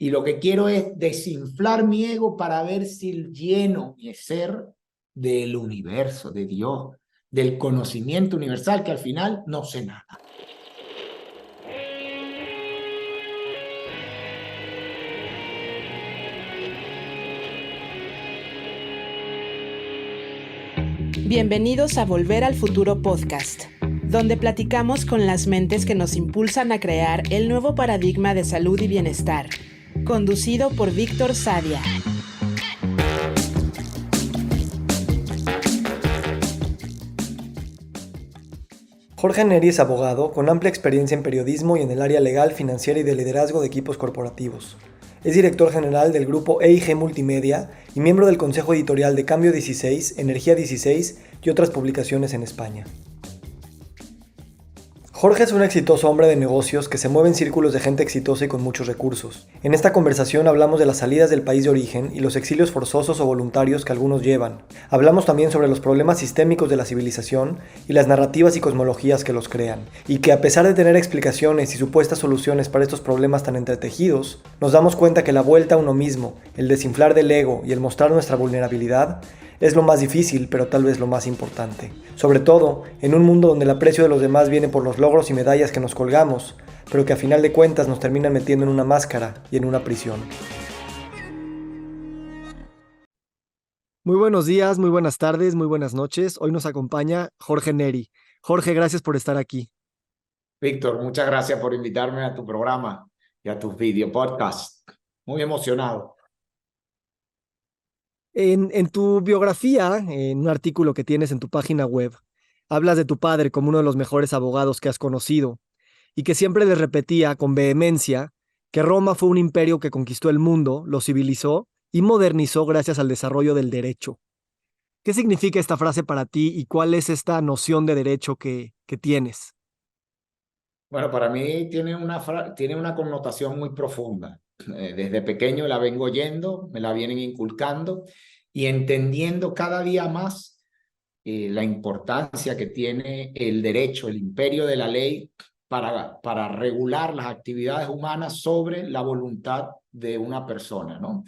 Y lo que quiero es desinflar mi ego para ver si lleno mi ser del universo, de Dios, del conocimiento universal, que al final no sé nada. Bienvenidos a Volver al Futuro Podcast, donde platicamos con las mentes que nos impulsan a crear el nuevo paradigma de salud y bienestar, conducido por Víctor Sadia. Jorge Neri es abogado con amplia experiencia en periodismo y en el área legal, financiera y de liderazgo de equipos corporativos. Es director general del grupo EIG Multimedia y miembro del consejo editorial de Cambio 16, Energía 16 y otras publicaciones en España. Jorge es un exitoso hombre de negocios que se mueve en círculos de gente exitosa y con muchos recursos. En esta conversación hablamos de las salidas del país de origen y los exilios forzosos o voluntarios que algunos llevan. Hablamos también sobre los problemas sistémicos de la civilización y las narrativas y cosmologías que los crean. Y que a pesar de tener explicaciones y supuestas soluciones para estos problemas tan entretejidos, nos damos cuenta que la vuelta a uno mismo, el desinflar del ego y el mostrar nuestra vulnerabilidad es lo más difícil, pero tal vez lo más importante. Sobre todo, en un mundo donde el aprecio de los demás viene por los logros y medallas que nos colgamos, pero que a final de cuentas nos terminan metiendo en una máscara y en una prisión. Muy buenos días, muy buenas tardes, muy buenas noches. Hoy nos acompaña Jorge Neri. Jorge, gracias por estar aquí. Víctor, muchas gracias por invitarme a tu programa y a tus video podcasts. Muy emocionado. En tu biografía, en un artículo que tienes en tu página web, hablas de tu padre como uno de los mejores abogados que has conocido y que siempre les repetía con vehemencia que Roma fue un imperio que conquistó el mundo, lo civilizó y modernizó gracias al desarrollo del derecho. ¿Qué significa esta frase para ti y cuál es esta noción de derecho que tienes? Bueno, para mí tiene tiene una connotación muy profunda. Desde pequeño la vengo oyendo, me la vienen inculcando y entendiendo cada día más la importancia que tiene el derecho, el imperio de la ley para regular las actividades humanas sobre la voluntad de una persona, ¿no?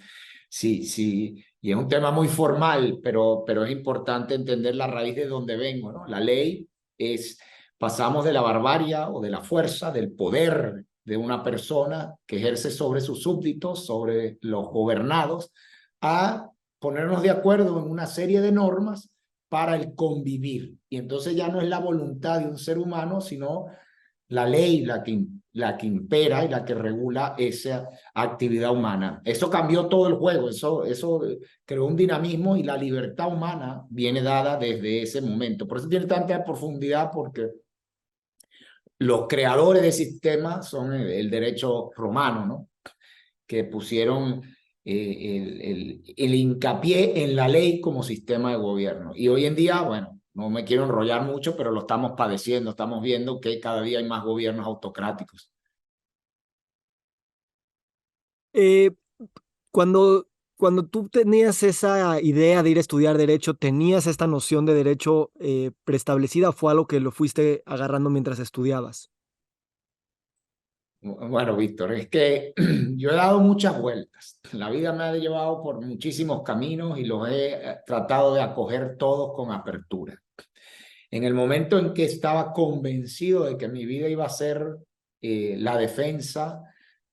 Sí, sí, y es un tema muy formal, pero es importante entender la raíz de donde vengo, ¿no? La ley es, pasamos de la barbarie o de la fuerza, del poder de una persona que ejerce sobre sus súbditos, sobre los gobernados, a ponernos de acuerdo en una serie de normas para el convivir. Y entonces ya no es la voluntad de un ser humano, sino la ley la que impera y la que regula esa actividad humana. Eso cambió todo el juego, eso creó un dinamismo y la libertad humana viene dada desde ese momento. Por eso tiene tanta profundidad, porque los creadores del sistema son el derecho romano, ¿no? Que pusieron el hincapié en la ley como sistema de gobierno. Y hoy en día, bueno, no me quiero enrollar mucho, pero lo estamos padeciendo, estamos viendo que cada día hay más gobiernos autocráticos. Eh, cuando tú tenías esa idea de ir a estudiar derecho, ¿tenías esta noción de derecho preestablecida o fue algo que lo fuiste agarrando mientras estudiabas? Bueno, Víctor, es que yo he dado muchas vueltas. La vida me ha llevado por muchísimos caminos y los he tratado de acoger todos con apertura. En el momento en que estaba convencido de que mi vida iba a ser la defensa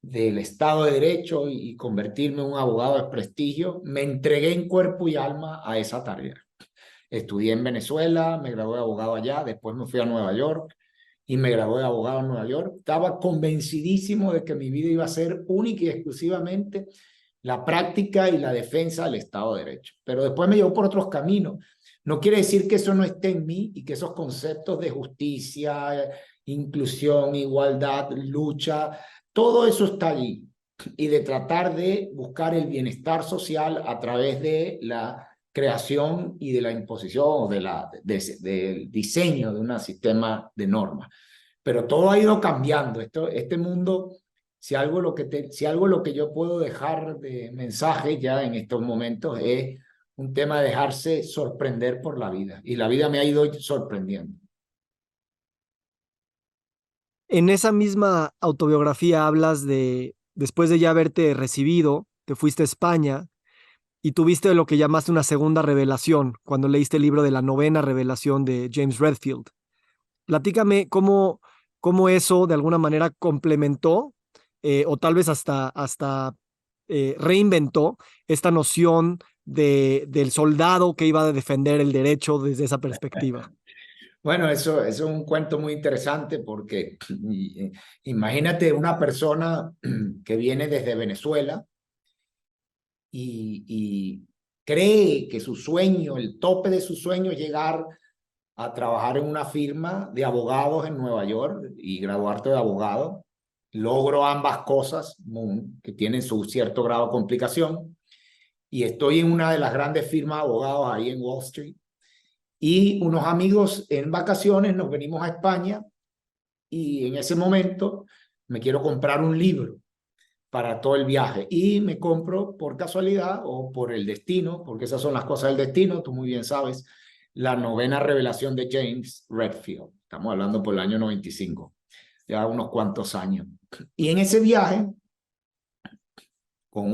del Estado de Derecho y convertirme en un abogado de prestigio, me entregué en cuerpo y alma a esa tarea. Estudié en Venezuela, me gradué de abogado allá, después me fui a Nueva York y me gradué de abogado en Nueva York. Estaba convencidísimo de que mi vida iba a ser única y exclusivamente la práctica y la defensa del Estado de Derecho. Pero después me llevó por otros caminos. No quiere decir que eso no esté en mí y que esos conceptos de justicia, inclusión, igualdad, lucha, todo eso está allí. Y de tratar de buscar el bienestar social a través de la creación y de la imposición o del diseño de un sistema de normas. Pero todo ha ido cambiando. Este mundo, si algo lo que yo puedo dejar de mensaje ya en estos momentos es un tema de dejarse sorprender por la vida. Y la vida me ha ido sorprendiendo. En esa misma autobiografía hablas de después de ya haberte recibido, te fuiste a España y tuviste lo que llamaste una segunda revelación cuando leíste el libro de la novena revelación de James Redfield. Platícame cómo eso de alguna manera complementó o tal vez hasta reinventó esta noción del soldado que iba a defender el derecho desde esa perspectiva. Bueno, eso es un cuento muy interesante porque imagínate una persona que viene desde Venezuela y cree que su sueño, el tope de su sueño es llegar a trabajar en una firma de abogados en Nueva York y graduarte de abogado. Logro ambas cosas que tienen su cierto grado de complicación y estoy en una de las grandes firmas de abogados ahí en Wall Street. Y unos amigos en vacaciones nos venimos a España y en ese momento me quiero comprar un libro para todo el viaje y me compro por casualidad o por el destino, porque esas son las cosas del destino, tú muy bien sabes, la novena revelación de James Redfield. Estamos hablando por el año 95, ya unos cuantos años. Y en ese viaje, con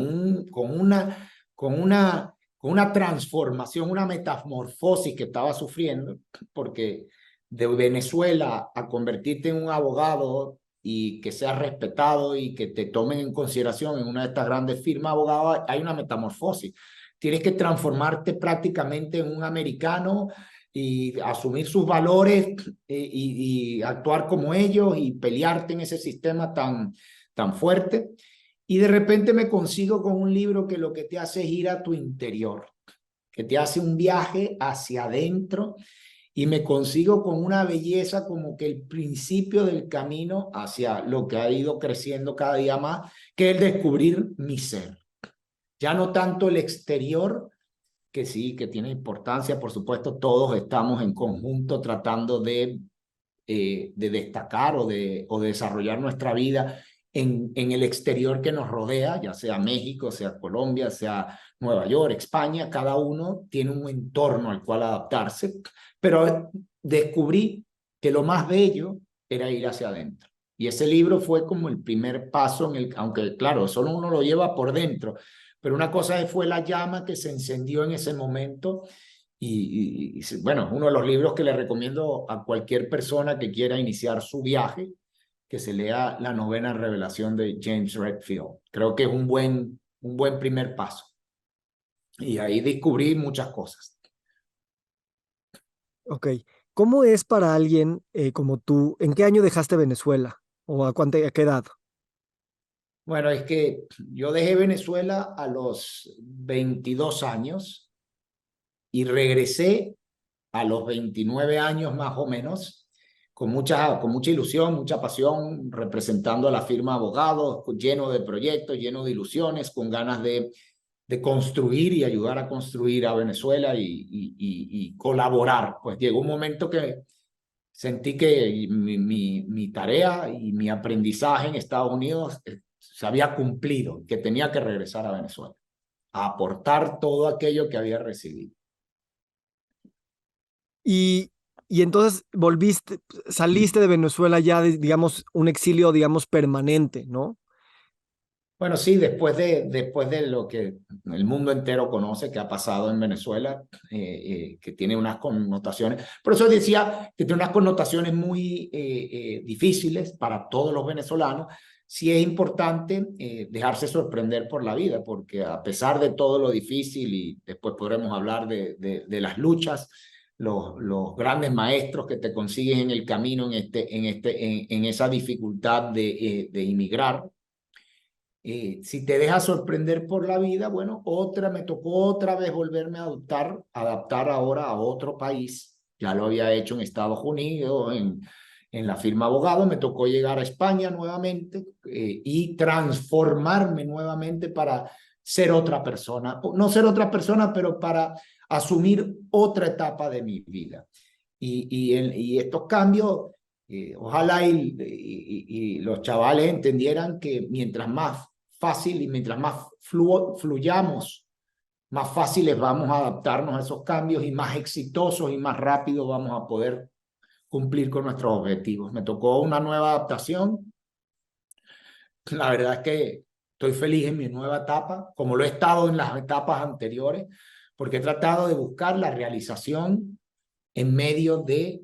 una transformación, una metamorfosis que estaba sufriendo, porque de Venezuela a convertirte en un abogado y que seas respetado y que te tomen en consideración en una de estas grandes firmas de abogados, hay una metamorfosis. Tienes que transformarte prácticamente en un americano y asumir sus valores y actuar como ellos y pelearte en ese sistema tan fuerte. Y de repente me consigo con un libro que lo que te hace es ir a tu interior, que te hace un viaje hacia adentro y me consigo con una belleza como que el principio del camino hacia lo que ha ido creciendo cada día más, que es descubrir mi ser. Ya no tanto el exterior, que sí, que tiene importancia, por supuesto, todos estamos en conjunto tratando de destacar o de desarrollar nuestra vida en el exterior que nos rodea, ya sea México, sea Colombia, sea Nueva York, España, cada uno tiene un entorno al cual adaptarse, pero descubrí que lo más bello era ir hacia adentro. Y ese libro fue como el primer paso, aunque claro, solo uno lo lleva por dentro, pero una cosa fue la llama que se encendió en ese momento y bueno, uno de los libros que le recomiendo a cualquier persona que quiera iniciar su viaje, que se lea La novena revelación de James Redfield. Creo que es un buen primer paso. Y ahí descubrí muchas cosas. Ok. ¿Cómo es para alguien como tú? ¿En qué año dejaste Venezuela? ¿O a qué edad? Bueno, es que yo dejé Venezuela a los 22 años y regresé a los 29 años más o menos, con mucha ilusión, mucha pasión, representando a la firma de abogados, lleno de proyectos, lleno de ilusiones, con ganas de construir y ayudar a construir a Venezuela y colaborar. Pues llegó un momento que sentí que mi tarea y mi aprendizaje en Estados Unidos se había cumplido, que tenía que regresar a Venezuela, a aportar todo aquello que había recibido. Y entonces saliste de Venezuela ya, digamos, un exilio, digamos, permanente, ¿no? Bueno, sí, después de lo que el mundo entero conoce que ha pasado en Venezuela, que tiene unas connotaciones, por eso decía que tiene unas connotaciones muy difíciles para todos los venezolanos, sí es importante dejarse sorprender por la vida, porque a pesar de todo lo difícil, y después podremos hablar de las luchas, los grandes maestros que te consigues en el camino, en esa dificultad de inmigrar, si te dejas sorprender por la vida, bueno, me tocó otra vez volverme a adaptar ahora a otro país. Ya lo había hecho en Estados Unidos, en la firma abogado, me tocó llegar a España nuevamente y transformarme nuevamente para ser otra persona. No ser otra persona, pero para asumir otra etapa de mi vida. Y estos cambios, ojalá y los chavales entendieran que mientras más fácil y mientras más fluyamos, más fáciles vamos a adaptarnos a esos cambios y más exitosos y más rápido vamos a poder cumplir con nuestros objetivos. Me tocó una nueva adaptación. La verdad es que Estoy feliz en mi nueva etapa, como lo he estado en las etapas anteriores, porque he tratado de buscar la realización en medio de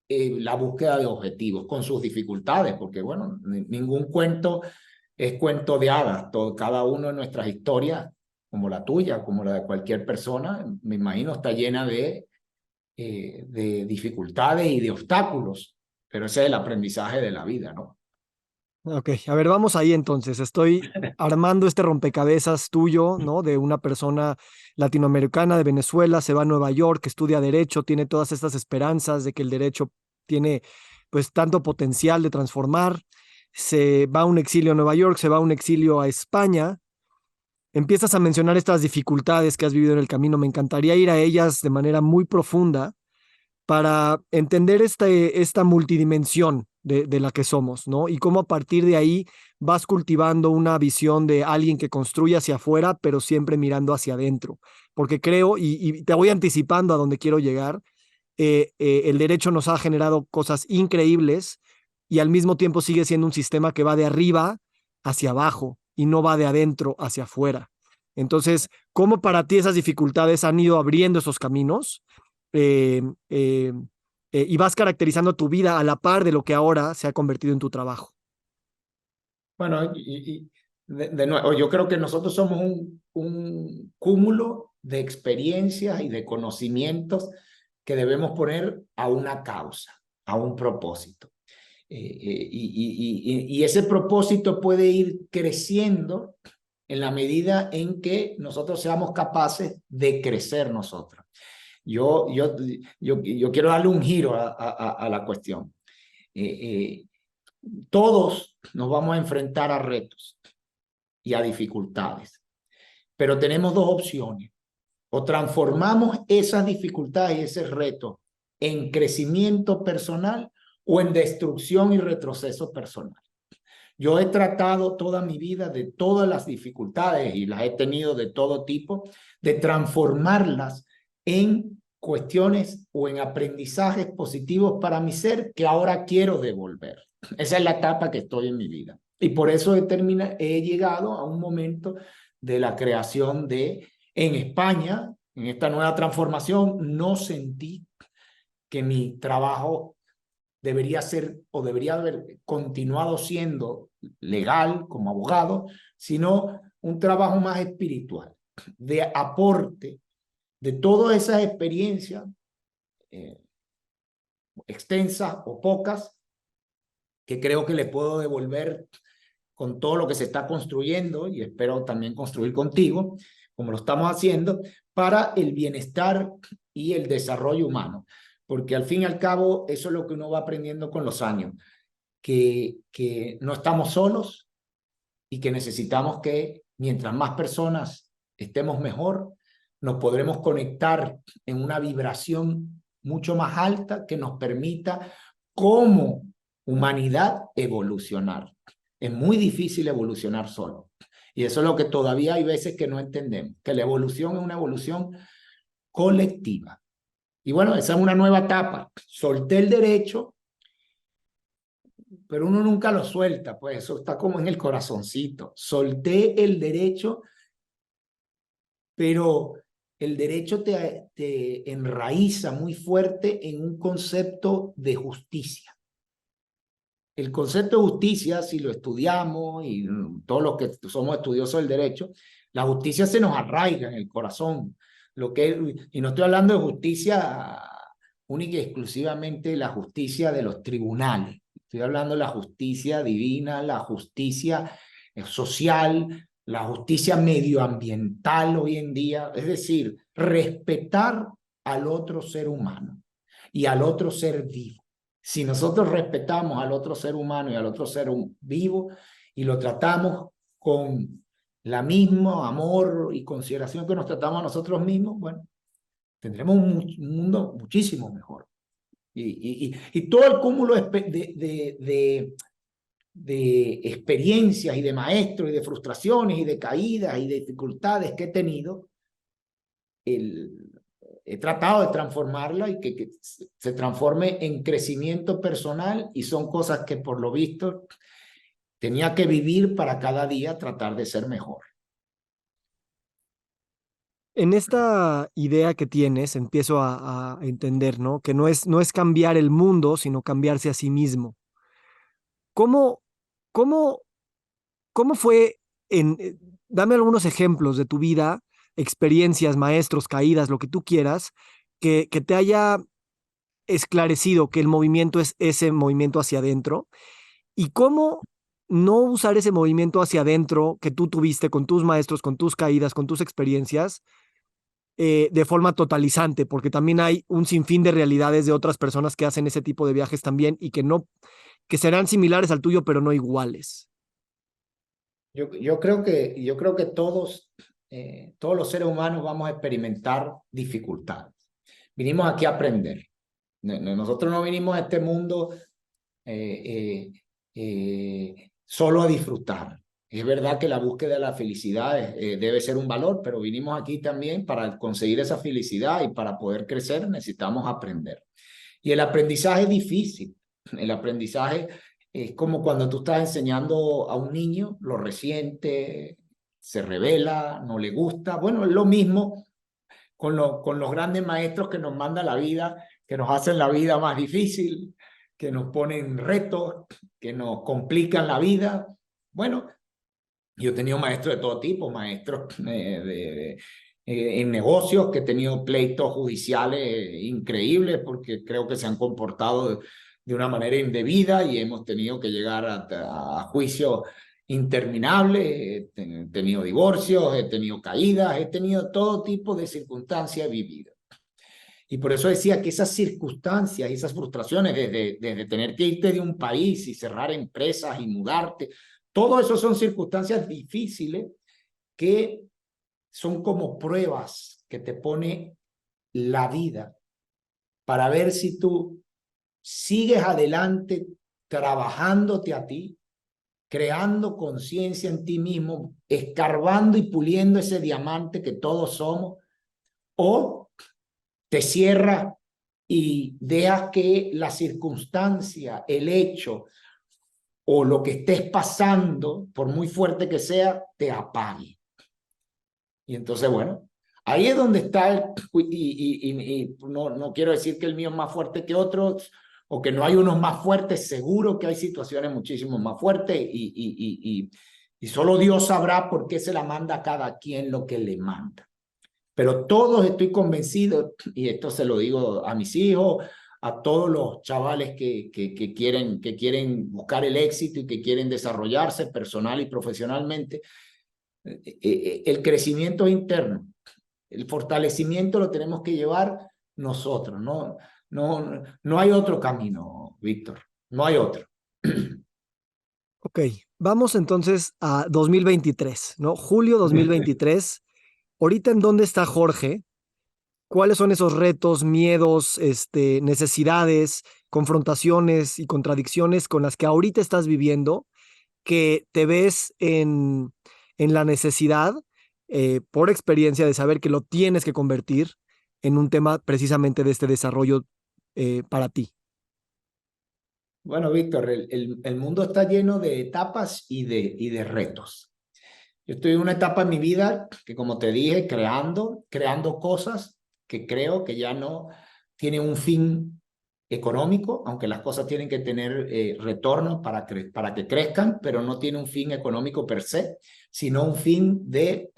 la búsqueda de objetivos, con sus dificultades, porque bueno, ningún cuento es cuento de hadas. Cada uno de nuestras historias, como la tuya, como la de cualquier persona, me imagino está llena de dificultades y de obstáculos, pero ese es el aprendizaje de la vida, ¿no? Ok, a ver, vamos ahí entonces. Estoy armando este rompecabezas tuyo, ¿no? De una persona latinoamericana de Venezuela, se va a Nueva York, estudia derecho, tiene todas estas esperanzas de que el derecho tiene pues tanto potencial de transformar, se va a un exilio a Nueva York, se va a un exilio a España, empiezas a mencionar estas dificultades que has vivido en el camino, me encantaría ir a ellas de manera muy profunda para entender esta multidimensión de la que somos, ¿no? Y cómo a partir de ahí vas cultivando una visión de alguien que construye hacia afuera, pero siempre mirando hacia adentro. Porque creo, y te voy anticipando a donde quiero llegar, el derecho nos ha generado cosas increíbles y al mismo tiempo sigue siendo un sistema que va de arriba hacia abajo y no va de adentro hacia afuera. Entonces, ¿cómo para ti esas dificultades han ido abriendo esos caminos? eh, eh, y vas caracterizando tu vida a la par de lo que ahora se ha convertido en tu trabajo. Bueno, de nuevo, yo creo que nosotros somos un cúmulo de experiencias y de conocimientos que debemos poner a una causa, a un propósito. Y ese propósito puede ir creciendo en la medida en que nosotros seamos capaces de crecer nosotros. Yo quiero darle un giro a la cuestión. Todos nos vamos a enfrentar a retos y a dificultades, pero tenemos dos opciones. O transformamos esas dificultades y ese reto en crecimiento personal o en destrucción y retroceso personal. Yo he tratado toda mi vida de todas las dificultades y las he tenido de todo tipo, de transformarlas en cuestiones o en aprendizajes positivos para mi ser que ahora quiero devolver. Esa es la etapa que estoy en mi vida. Y por eso he llegado a un momento de la creación en España, en esta nueva transformación, no sentí que mi trabajo debería ser o debería haber continuado siendo legal como abogado, sino un trabajo más espiritual, de aporte de todas esas experiencias, extensas o pocas, que creo que le puedo devolver con todo lo que se está construyendo y espero también construir contigo, como lo estamos haciendo, para el bienestar y el desarrollo humano. Porque al fin y al cabo, eso es lo que uno va aprendiendo con los años, que no estamos solos y que necesitamos que mientras más personas estemos mejor, nos podremos conectar en una vibración mucho más alta que nos permita como humanidad evolucionar. Es muy difícil evolucionar solo. Y eso es lo que todavía hay veces que no entendemos, que la evolución es una evolución colectiva. Y bueno, esa es una nueva etapa. Solté el derecho, pero uno nunca lo suelta, pues eso está como en el corazoncito. Solté el derecho, pero el derecho te enraiza muy fuerte en un concepto de justicia. El concepto de justicia, si lo estudiamos y todos los que somos estudiosos del derecho, la justicia se nos arraiga en el corazón. Y no estoy hablando de justicia única y exclusivamente la justicia de los tribunales. Estoy hablando de la justicia divina, la justicia social, la justicia medioambiental hoy en día. Es decir, respetar al otro ser humano y al otro ser vivo. Si nosotros respetamos al otro ser humano y al otro ser vivo y lo tratamos con la misma amor y consideración que nos tratamos a nosotros mismos, bueno, tendremos un mundo muchísimo mejor. Y todo el cúmulo de experiencias y de maestros y de frustraciones y de caídas y de dificultades que he tenido, he tratado de transformarla y que se transforme en crecimiento personal y son cosas que por lo visto Tenía que vivir para cada día tratar de ser mejor. En esta idea que tienes, empiezo a entender, ¿no? Que no es cambiar el mundo, sino cambiarse a sí mismo. ¿Cómo, cómo, cómo fue dame algunos ejemplos de tu vida, experiencias, maestros, caídas, lo que tú quieras, que te haya esclarecido que el movimiento es ese movimiento hacia adentro y cómo no usar ese movimiento hacia adentro que tú tuviste con tus maestros, con tus caídas, con tus experiencias, de forma totalizante, porque también hay un sinfín de realidades de otras personas que hacen ese tipo de viajes también y que serán similares al tuyo, pero no iguales. Yo creo que todos los seres humanos vamos a experimentar dificultades. Vinimos aquí a aprender. Nosotros no vinimos a este mundo solo a disfrutar. Es verdad que la búsqueda de la felicidad debe ser un valor, pero vinimos aquí también para conseguir esa felicidad y para poder crecer necesitamos aprender. Y el aprendizaje es difícil. El aprendizaje es como cuando tú estás enseñando a un niño, lo resiente, se revela, no le gusta. Bueno, es lo mismo con los grandes maestros que nos manda la vida, que nos hacen la vida más difícil, que nos ponen retos, que nos complican la vida. Bueno, yo he tenido maestros de todo tipo, maestros en negocios, que he tenido pleitos judiciales increíbles porque creo que se han comportado de una manera indebida y hemos tenido que llegar a juicios interminables. He tenido divorcios, he tenido caídas, he tenido todo tipo de circunstancias vividas. Y por eso decía que esas circunstancias y esas frustraciones desde tener que irte de un país y cerrar empresas y mudarte, todo eso son circunstancias difíciles que son como pruebas que te pone la vida para ver si tú sigues adelante trabajándote a ti, creando conciencia en ti mismo, escarbando y puliendo ese diamante que todos somos, o te cierras y dejas que la circunstancia, el hecho o lo que estés pasando, por muy fuerte que sea, te apague. Y entonces, bueno, ahí es donde está, y no quiero decir que el mío es más fuerte que otros, o que no hay unos más fuertes, seguro que hay situaciones muchísimo más fuertes, y solo Dios sabrá por qué se la manda a cada quien lo que le manda. Pero todos estoy convencido, y esto se lo digo a mis hijos, a todos los chavales que quieren buscar el éxito y que quieren desarrollarse personal y profesionalmente, el crecimiento interno, el fortalecimiento lo tenemos que llevar nosotros. No hay otro camino, Víctor, no hay otro. Ok, vamos entonces a 2023, ¿no? Julio 2023. Ahorita, ¿en dónde está Jorge? ¿Cuáles son esos retos, miedos, necesidades, confrontaciones y contradicciones con las que ahorita estás viviendo, que te ves en la necesidad, por experiencia, de saber que lo tienes que convertir en un tema precisamente de este desarrollo para ti? Bueno, Víctor, el mundo está lleno de etapas y de retos. Yo estoy en una etapa en mi vida que, como te dije, creando cosas que creo que ya no tienen un fin económico, aunque las cosas tienen que tener retorno para que crezcan, pero no tiene un fin económico per se, sino un fin de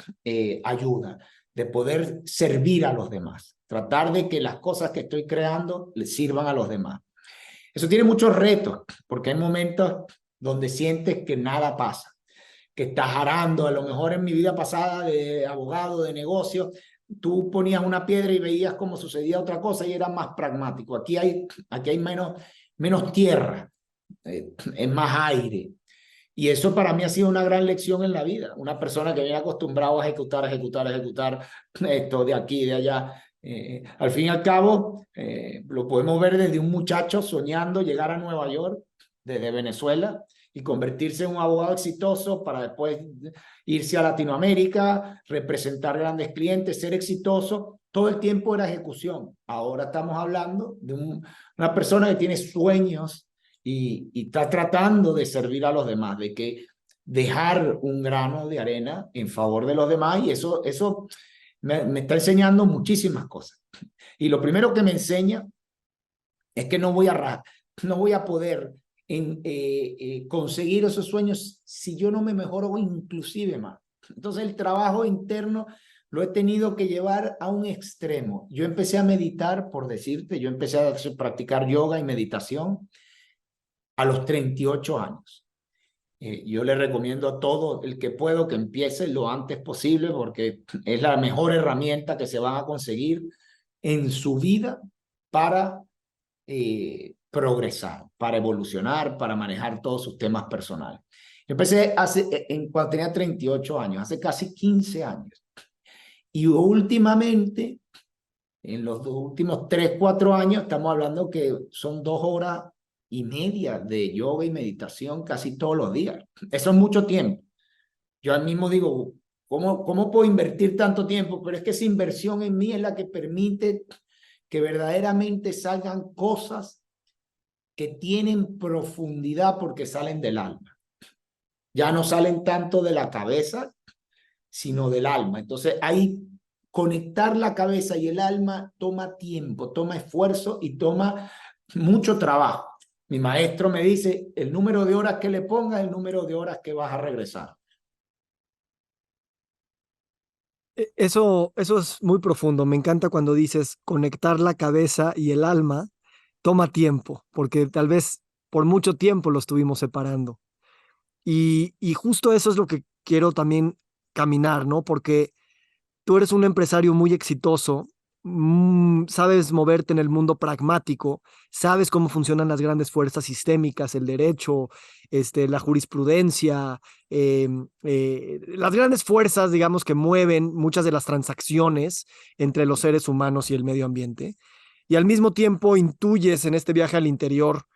ayuda, de poder servir a los demás, tratar de que las cosas que estoy creando les sirvan a los demás. Eso tiene muchos retos, porque hay momentos donde sientes que nada pasa, que estás arando. A lo mejor en mi vida pasada de abogado, de negocio, tú ponías una piedra y veías cómo sucedía otra cosa y era más pragmático. Aquí hay menos tierra, es más aire. Y eso para mí ha sido una gran lección en la vida. Una persona que viene acostumbrado a ejecutar esto de aquí y de allá. Al fin y al cabo, lo podemos ver desde un muchacho soñando llegar a Nueva York desde Venezuela y convertirse en un abogado exitoso para después irse a Latinoamérica, representar grandes clientes, ser exitoso. Todo el tiempo era ejecución. Ahora estamos hablando de una persona que tiene sueños y está tratando de servir a los demás, de que dejar un grano de arena en favor de los demás, y eso me está enseñando muchísimas cosas. Y lo primero que me enseña es que no voy a poder conseguir esos sueños si yo no me mejoro inclusive más. Entonces el trabajo interno lo he tenido que llevar a un extremo. Yo empecé a meditar, por decirte, yo empecé a practicar yoga y meditación a los 38 años. Yo le recomiendo a todo el que puedo que empiece lo antes posible porque es la mejor herramienta que se van a conseguir en su vida para progresar, para evolucionar, para manejar todos sus temas personales. Yo empecé cuando tenía 38 años, hace casi 15 años. Y últimamente, en los últimos 3, 4 años, estamos hablando que son 2 horas y media de yoga y meditación casi todos los días. Eso es mucho tiempo. Yo al mismo digo, ¿cómo puedo invertir tanto tiempo? Pero es que esa inversión en mí es la que permite que verdaderamente salgan cosas que tienen profundidad porque salen del alma. Ya no salen tanto de la cabeza, sino del alma. Entonces, ahí conectar la cabeza y el alma toma tiempo, toma esfuerzo y toma mucho trabajo. Mi maestro me dice, el número de horas que le pongas, el número de horas que vas a regresar. Eso es muy profundo. Me encanta cuando dices conectar la cabeza y el alma toma tiempo, porque tal vez por mucho tiempo lo estuvimos separando. Y justo eso es lo que quiero también caminar, ¿no? Porque tú eres un empresario muy exitoso, sabes moverte en el mundo pragmático, sabes cómo funcionan las grandes fuerzas sistémicas, el derecho, la jurisprudencia, las grandes fuerzas, digamos, que mueven muchas de las transacciones entre los seres humanos y el medio ambiente. Y al mismo tiempo intuyes en este viaje al interior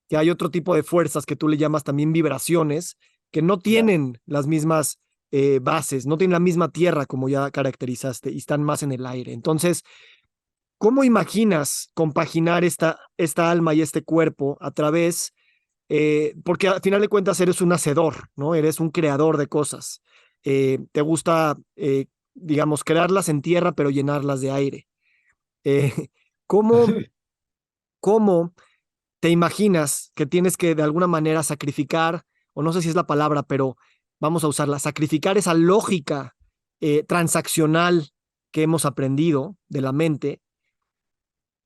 que hay otro tipo de fuerzas que tú le llamas también vibraciones, que no tienen las mismas bases, no tienen la misma tierra como ya caracterizaste y están más en el aire. Entonces, ¿cómo imaginas compaginar esta alma y este cuerpo a través, porque al final de cuentas eres un hacedor, ¿no? Eres un creador de cosas. Te gusta, digamos, crearlas en tierra, pero llenarlas de aire. Eh, ¿cómo, ¿Cómo te imaginas que tienes que de alguna manera sacrificar, o no sé si es la palabra, pero vamos a usarla, sacrificar esa lógica transaccional que hemos aprendido de la mente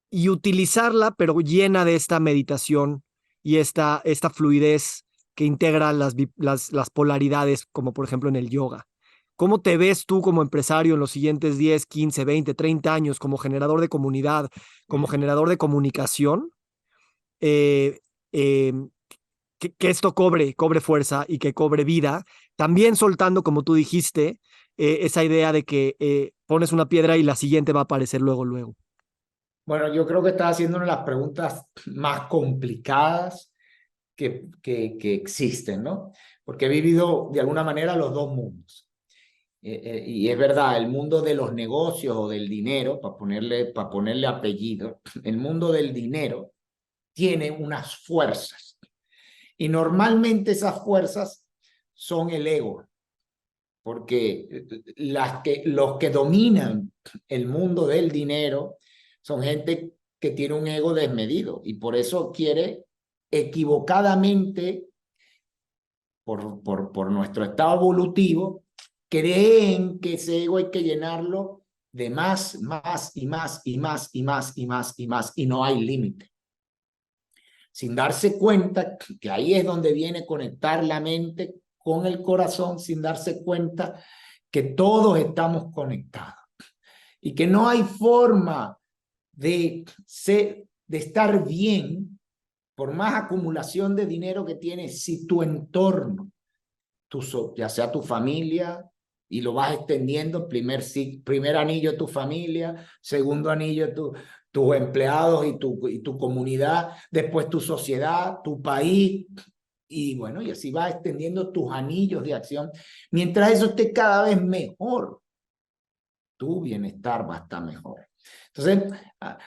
y utilizarla, pero llena de esta meditación y esta fluidez que integra las polaridades, como por ejemplo en el yoga? ¿Cómo te ves tú como empresario en los siguientes 10, 15, 20, 30 años como generador de comunidad, como generador de comunicación? Eh, eh, que esto cobre fuerza y que cobre vida, también soltando, como tú dijiste, esa idea de que pones una piedra y la siguiente va a aparecer luego, luego. Bueno, yo creo que estás haciendo una de las preguntas más complicadas que existen, ¿no? Porque he vivido de alguna manera los dos mundos. Y es verdad, el mundo de los negocios o del dinero, para ponerle apellido, el mundo del dinero tiene unas fuerzas. Y normalmente esas fuerzas son el ego, porque los que dominan el mundo del dinero son gente que tiene un ego desmedido y por eso quiere equivocadamente, por nuestro estado evolutivo, creen que ese ego hay que llenarlo de más, más y más y más y más y más y más y no hay límite. Sin darse cuenta que ahí es donde viene conectar la mente con el corazón, sin darse cuenta que todos estamos conectados y que no hay forma de estar bien por más acumulación de dinero que tienes si tu entorno, ya sea tu familia, y lo vas extendiendo, primer anillo de tu familia, segundo anillo de tus empleados y tu comunidad, después tu sociedad, tu país, y bueno, y así vas extendiendo tus anillos de acción. Mientras eso esté cada vez mejor, tu bienestar va a estar mejor. Entonces,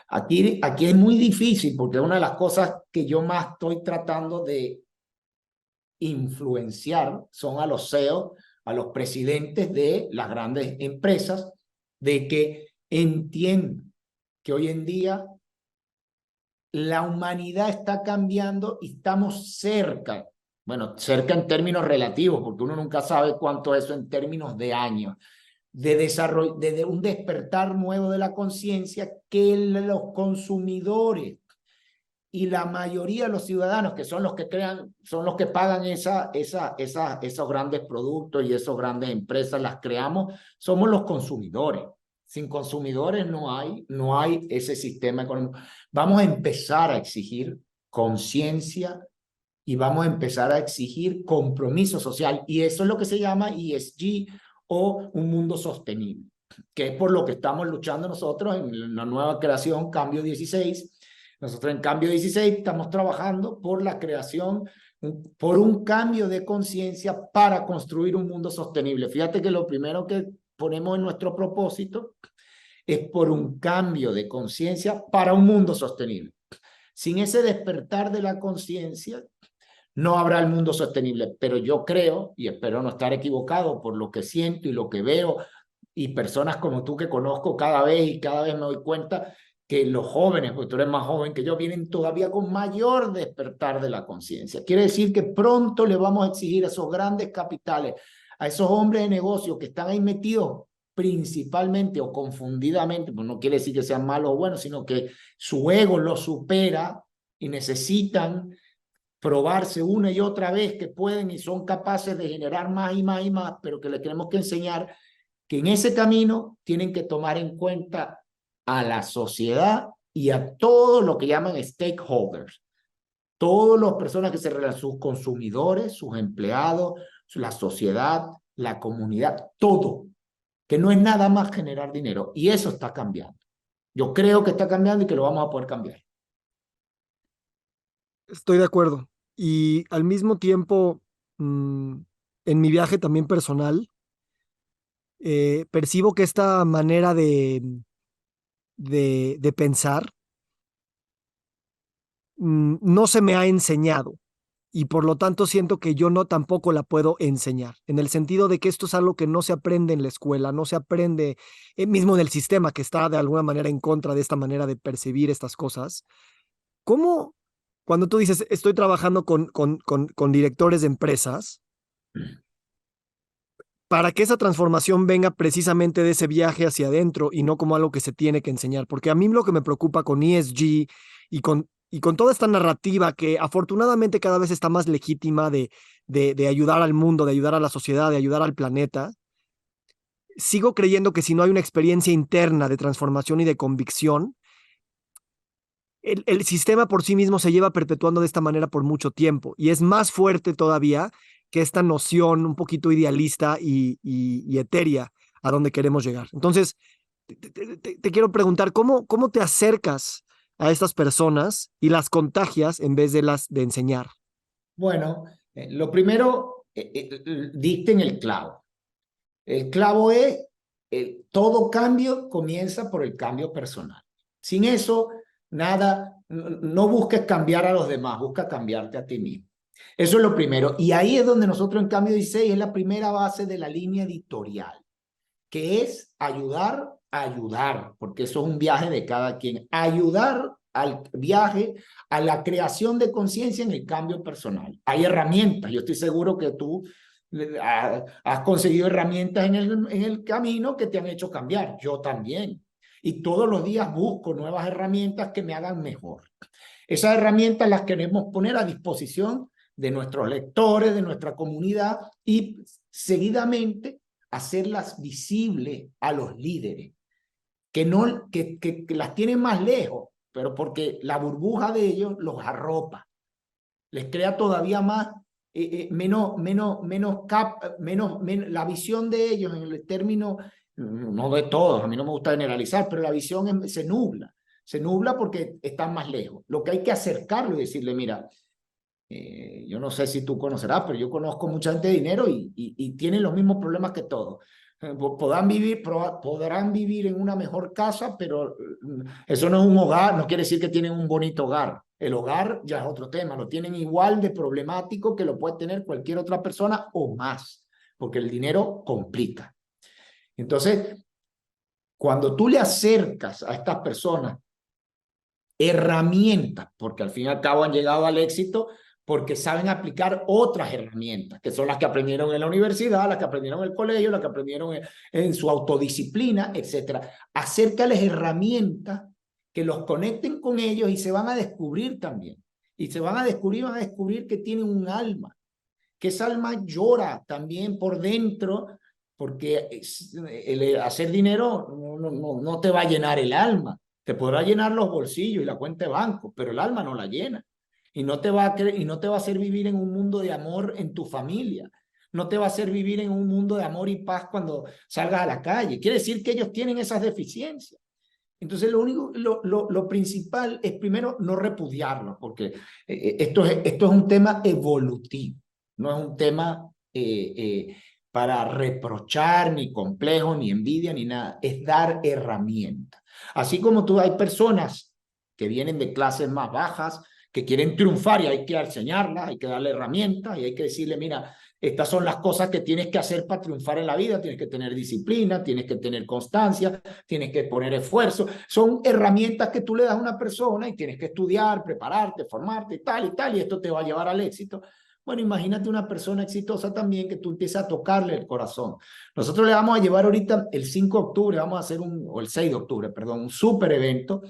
aquí es muy difícil porque una de las cosas que yo más estoy tratando de influenciar son a los CEOs, a los presidentes de las grandes empresas, de que entiendan que hoy en día la humanidad está cambiando y estamos cerca, bueno, cerca en términos relativos, porque uno nunca sabe cuánto es eso en términos de años, de desarrollo, de un despertar nuevo de la conciencia que los consumidores y la mayoría de los ciudadanos, que son los que crean, son los que pagan esos grandes productos y esas grandes empresas, las creamos, somos los consumidores. Sin consumidores no hay ese sistema económico. Vamos a empezar a exigir conciencia y vamos a empezar a exigir compromiso social. Y eso es lo que se llama ESG o un mundo sostenible, que es por lo que estamos luchando nosotros en la nueva creación Cambio 16. Nosotros en Cambio 16 estamos trabajando por la creación, por un cambio de conciencia para construir un mundo sostenible. Fíjate que lo primero que ponemos en nuestro propósito es por un cambio de conciencia para un mundo sostenible. Sin ese despertar de la conciencia, no habrá el mundo sostenible, pero yo creo, y espero no estar equivocado por lo que siento y lo que veo, y personas como tú que conozco cada vez y cada vez me doy cuenta que los jóvenes, porque tú eres más joven que yo, vienen todavía con mayor despertar de la conciencia. Quiere decir que pronto le vamos a exigir a esos grandes capitales, a esos hombres de negocio que están ahí metidos principalmente o confundidamente, pues no quiere decir que sean malos o buenos, sino que su ego los supera y necesitan probarse una y otra vez que pueden y son capaces de generar más y más y más, pero que les tenemos que enseñar que en ese camino tienen que tomar en cuenta a la sociedad y a todo lo que llaman stakeholders, todas las personas que se relacionan, sus consumidores, sus empleados, la sociedad, la comunidad, todo, que no es nada más generar dinero. Y eso está cambiando. Yo creo que está cambiando y que lo vamos a poder cambiar. Estoy de acuerdo. Y al mismo tiempo, en mi viaje también personal, percibo que esta manera de pensar no se me ha enseñado y por lo tanto siento que yo no tampoco la puedo enseñar, en el sentido de que esto es algo que no se aprende en la escuela, no se aprende mismo en el sistema que está de alguna manera en contra de esta manera de percibir estas cosas. ¿Cómo, cuando tú dices, estoy trabajando con directores de empresas, para que esa transformación venga precisamente de ese viaje hacia adentro y no como algo que se tiene que enseñar? Porque a mí lo que me preocupa con ESG y con toda esta narrativa que afortunadamente cada vez está más legítima de ayudar al mundo, de ayudar a la sociedad, de ayudar al planeta, sigo creyendo que si no hay una experiencia interna de transformación y de convicción, el sistema por sí mismo se lleva perpetuando de esta manera por mucho tiempo y es más fuerte todavía que esta noción un poquito idealista y etérea a donde queremos llegar. Entonces, te quiero preguntar, ¿cómo te acercas a estas personas y las contagias en vez de las de enseñar? Bueno, lo primero, diste en el clavo. El clavo es, todo cambio comienza por el cambio personal. Sin eso, nada, no busques cambiar a los demás, busca cambiarte a ti mismo. Eso es lo primero. Y ahí es donde nosotros en Cambio 16 es la primera base de la línea editorial, que es ayudar a ayudar, porque eso es un viaje de cada quien. Ayudar al viaje, a la creación de conciencia en el cambio personal. Hay herramientas. Yo estoy seguro que tú has conseguido herramientas en el camino que te han hecho cambiar. Yo también. Y todos los días busco nuevas herramientas que me hagan mejor. Esas herramientas las queremos poner a disposición de nuestros lectores, de nuestra comunidad y seguidamente hacerlas visibles a los líderes, que las tienen más lejos, pero porque la burbuja de ellos los arropa, les crea todavía más, la visión de ellos en el término, no de todos, a mí no me gusta generalizar, pero la visión se nubla porque están más lejos. Lo que hay que acercarlo y decirle, mira, yo no sé si tú conocerás, pero yo conozco mucha gente de dinero y tienen los mismos problemas que todos. Podrán vivir en una mejor casa, pero eso no es un hogar, no quiere decir que tienen un bonito hogar. El hogar ya es otro tema, lo tienen igual de problemático que lo puede tener cualquier otra persona o más, porque el dinero complica. Entonces, cuando tú le acercas a estas personas herramientas, porque al fin y al cabo han llegado al éxito porque saben aplicar otras herramientas, que son las que aprendieron en la universidad, las que aprendieron en el colegio, las que aprendieron en su autodisciplina, etcétera. Acércales herramientas que los conecten con ellos y se van a descubrir también. Y se van a descubrir que tienen un alma, que esa alma llora también por dentro, porque el hacer dinero no te va a llenar el alma. Te podrá llenar los bolsillos y la cuenta de banco, pero el alma no la llena. Y no te va a hacer vivir en un mundo de amor en tu familia. No te va a hacer vivir en un mundo de amor y paz cuando salgas a la calle. Quiere decir que ellos tienen esas deficiencias. Entonces, lo principal es primero no repudiarlo, porque esto es un tema evolutivo, no es un tema para reprochar, ni complejo, ni envidia, ni nada. Es dar herramientas. Así como hay personas que vienen de clases más bajas, que quieren triunfar y hay que enseñarlas, hay que darle herramientas y hay que decirle, mira, estas son las cosas que tienes que hacer para triunfar en la vida, tienes que tener disciplina, tienes que tener constancia, tienes que poner esfuerzo. Son herramientas que tú le das a una persona y tienes que estudiar, prepararte, formarte y tal, y esto te va a llevar al éxito. Bueno, imagínate una persona exitosa también que tú empieces a tocarle el corazón. Nosotros le vamos a llevar ahorita el 5 de octubre, vamos a hacer o el 6 de octubre, perdón, un súper evento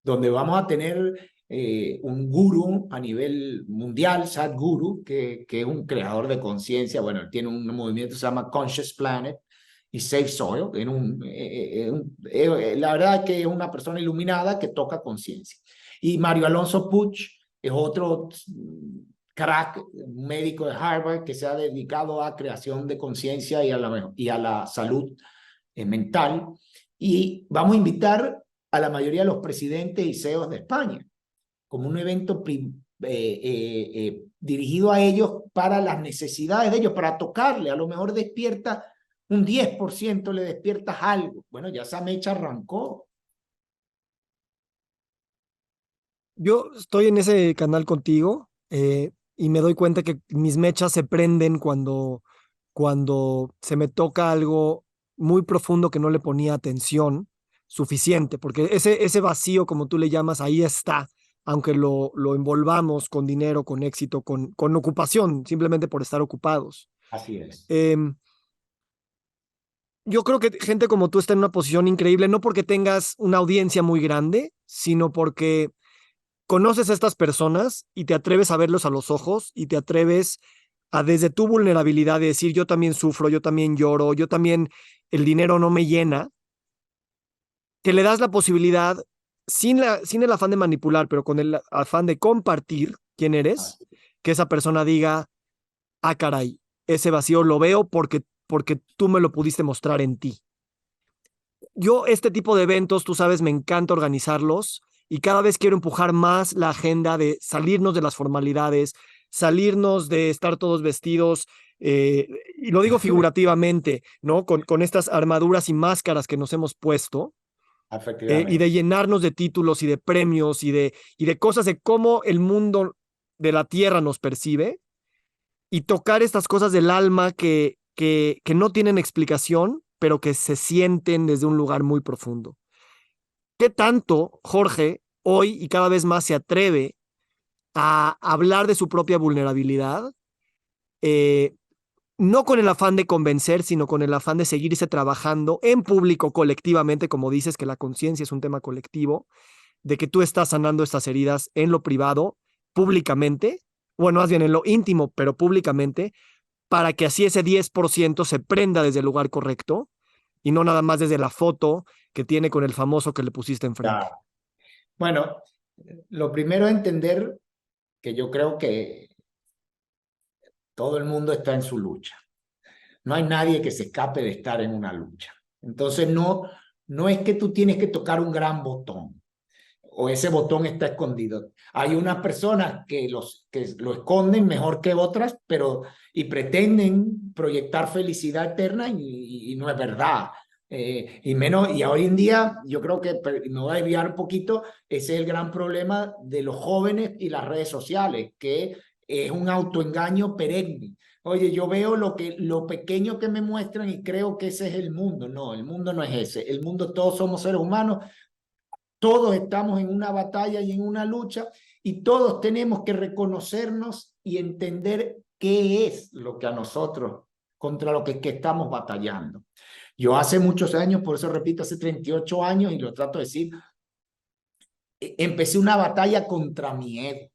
donde vamos a tener un gurú a nivel mundial, Sadhguru, que es un creador de conciencia. Bueno, él tiene un movimiento que se llama Conscious Planet y Safe Soil. La verdad es que es una persona iluminada que toca conciencia. Y Mario Alonso Puig es otro crack, un médico de Harvard que se ha dedicado a creación de conciencia y a la salud mental. Y vamos a invitar a la mayoría de los presidentes y CEOs de España como un evento dirigido a ellos para las necesidades de ellos, para tocarle. A lo mejor despierta un 10%, le despiertas algo. Bueno, ya esa mecha arrancó. Yo estoy en ese canal contigo y me doy cuenta que mis mechas se prenden cuando se me toca algo muy profundo que no le ponía atención suficiente, porque ese vacío, como tú le llamas, ahí está, aunque lo envolvamos con dinero, con éxito, con ocupación, simplemente por estar ocupados. Así es. Yo creo que gente como tú está en una posición increíble, no porque tengas una audiencia muy grande, sino porque conoces a estas personas y te atreves a verlos a los ojos y te atreves a desde tu vulnerabilidad de decir, yo también sufro, yo también lloro, yo también el dinero no me llena, que le das la posibilidad, sin el afán de manipular, pero con el afán de compartir quién eres, que esa persona diga, ah, caray, ese vacío lo veo porque tú me lo pudiste mostrar en ti. Yo este tipo de eventos, tú sabes, me encanta organizarlos y cada vez quiero empujar más la agenda de salirnos de las formalidades, salirnos de estar todos vestidos, y lo digo figurativamente, ¿no? Con estas armaduras y máscaras que nos hemos puesto, y de llenarnos de títulos y de premios y de cosas de cómo el mundo de la tierra nos percibe y tocar estas cosas del alma que no tienen explicación, pero que se sienten desde un lugar muy profundo. ¿Qué tanto Jorge hoy y cada vez más se atreve a hablar de su propia vulnerabilidad? No con el afán de convencer, sino con el afán de seguirse trabajando en público, colectivamente, como dices, que la conciencia es un tema colectivo, de que tú estás sanando estas heridas en lo privado, públicamente, bueno, más bien en lo íntimo, pero públicamente, para que así ese 10% se prenda desde el lugar correcto y no nada más desde la foto que tiene con el famoso que le pusiste enfrente. Claro. Bueno, lo primero es entender que yo creo que todo el mundo está en su lucha. No hay nadie que se escape de estar en una lucha. Entonces no es que tú tienes que tocar un gran botón o ese botón está escondido. Hay unas personas que lo esconden mejor que otras, pero y pretenden proyectar felicidad eterna y no es verdad. Y hoy en día, yo creo que me voy a desviar un poquito, ese es el gran problema de los jóvenes y las redes sociales, que es un autoengaño perenne. Oye, yo veo lo pequeño que me muestran y creo que ese es el mundo. No, el mundo no es ese. El mundo, todos somos seres humanos, todos estamos en una batalla y en una lucha y todos tenemos que reconocernos y entender qué es lo que a nosotros, contra lo que estamos batallando. Yo hace muchos años, por eso repito, hace 38 años, y lo trato de decir, empecé una batalla contra mi ego,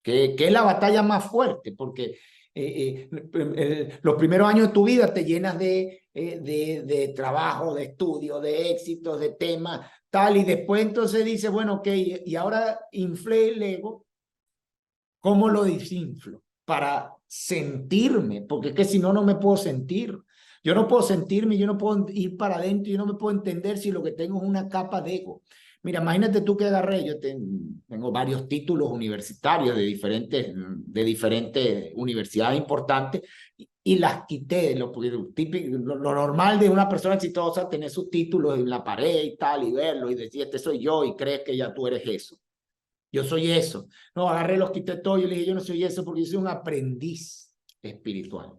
que es la batalla más fuerte, porque los primeros años de tu vida te llenas de trabajo, de estudio, de éxitos, de temas, tal, y después entonces dices, bueno, ok, y ahora inflé el ego, ¿cómo lo desinflo? Para sentirme, porque es que si no, no me puedo sentir. Yo no puedo sentirme, yo no puedo ir para adentro, yo no me puedo entender si lo que tengo es una capa de ego. Mira, imagínate tú que agarré, yo tengo varios títulos universitarios de diferentes universidades importantes y las quité. Lo normal de una persona exitosa, tener sus títulos en la pared y tal, y verlo y decir, este soy yo, y crees que ya tú eres eso. Yo soy eso. No, agarré, los quité todo y le dije, yo no soy eso porque yo soy un aprendiz espiritual.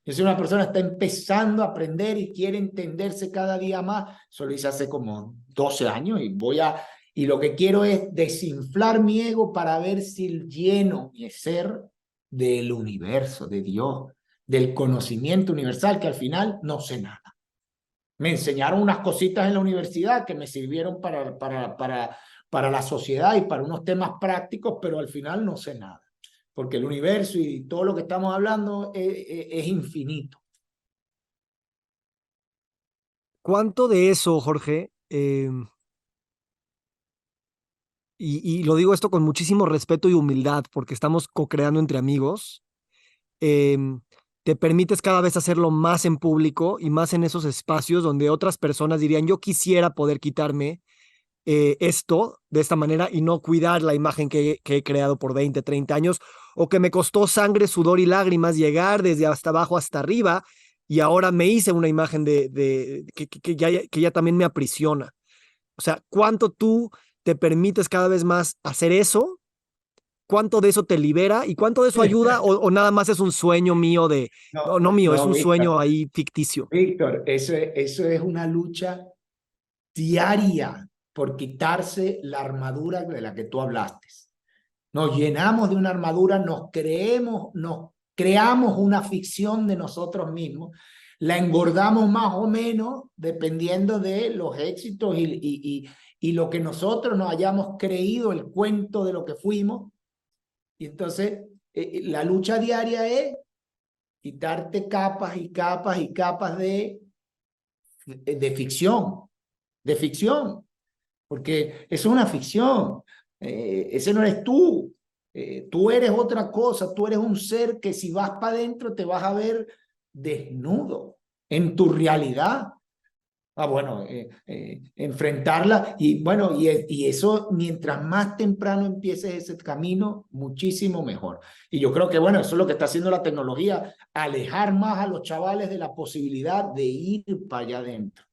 Yo soy una persona que está empezando a aprender y quiere entenderse cada día más. Eso lo hice hace como 12 años y lo que quiero es desinflar mi ego para ver si lleno mi ser del universo, de Dios, del conocimiento universal, que al final no sé nada. Me enseñaron unas cositas en la universidad que me sirvieron para la sociedad y para unos temas prácticos, pero al final no sé nada, porque el universo y todo lo que estamos hablando es infinito. ¿Cuánto de eso, Jorge? Y lo digo esto con muchísimo respeto y humildad, porque estamos co-creando entre amigos. Te permites cada vez hacerlo más en público y más en esos espacios donde otras personas dirían, yo quisiera poder quitarme esto de esta manera y no cuidar la imagen que he creado por 20, 30 años, o que me costó sangre, sudor y lágrimas llegar desde hasta abajo hasta arriba y ahora me hice una imagen que ya también me aprisiona. O sea, ¿cuánto tú te permites cada vez más hacer eso? ¿Cuánto de eso te libera y cuánto de eso ayuda o nada más es un sueño mío no mío, es un sueño ahí ficticio? Víctor, eso es una lucha diaria por quitarse la armadura de la que tú hablaste. Nos llenamos de una armadura, nos creamos una ficción de nosotros mismos, la engordamos más o menos dependiendo de los éxitos y lo que nosotros nos hayamos creído, el cuento de lo que fuimos. Y entonces la lucha diaria es quitarte capas y capas y capas de ficción, porque eso es una ficción. Ese no eres tú. Tú eres otra cosa, tú eres un ser que si vas para adentro te vas a ver desnudo en tu realidad. Bueno, enfrentarla y bueno, y eso mientras más temprano empieces ese camino, muchísimo mejor. Y yo creo que bueno, eso es lo que está haciendo la tecnología, alejar más a los chavales de la posibilidad de ir para allá adentro.